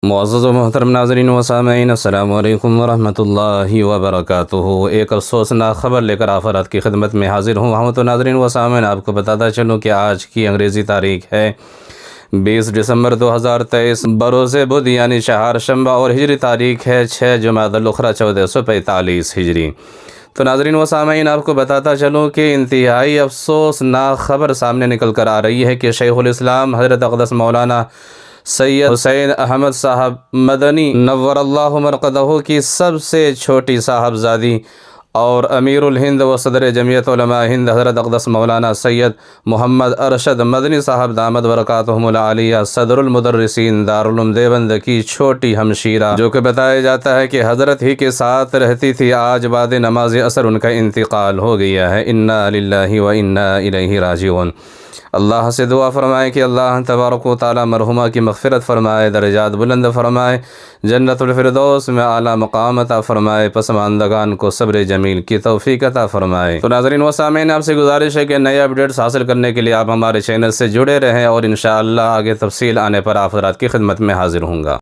معزز و محترم ناظرین و سامعین، السلام علیکم ورحمۃ اللہ وبرکاتہ۔ ایک افسوسناک خبر لے کر آپ کی خدمت میں حاضر ہوں۔ ہم تو ناظرین و سامعین آپ کو بتاتا چلوں کہ آج کی انگریزی تاریخ ہے 20 دسمبر 2023 بروز بدھ یعنی چہار شنبہ، اور ہجری تاریخ ہے 6 جمادی الاخری 1445 ہجری۔ تو ناظرین و سامعین آپ کو بتاتا چلوں کہ انتہائی افسوسناک خبر سامنے نکل کر آ رہی ہے کہ شیخ الاسلام حضرت اقدس مولانا سید حسین احمد صاحب مدنی نور اللہ مرقدہ کی سب سے چھوٹی صاحبزادی اور امیر الہند و صدر جمعیت علماء ہند حضرت اقدس مولانا سید محمد ارشد مدنی صاحب دامت برکاتہم العالیہ صدر المدرسین دارالعلوم دیوبند کی چھوٹی ہمشیرہ، جو کہ بتایا جاتا ہے کہ حضرت ہی کے ساتھ رہتی تھی، آج بعد نماز عصر ان کا انتقال ہو گیا ہے۔ انا للہ و انا الیہ راجعون۔ اللہ سے دعا فرمائے کہ اللہ تبارک و تعالی مرحومہ کی مغفرت فرمائے، درجات بلند فرمائے، جنت الفردوس میں اعلیٰ مقام عطا فرمائے، پسماندگان کو صبر جمیل کی توفیق عطا فرمائے۔ تو ناظرین و سامعین آپ سے گزارش ہے کہ نئے اپڈیٹس حاصل کرنے کے لیے آپ ہمارے چینل سے جڑے رہیں، اور انشاءاللہ آگے تفصیل آنے پر آپ حضرات کی خدمت میں حاضر ہوں گا۔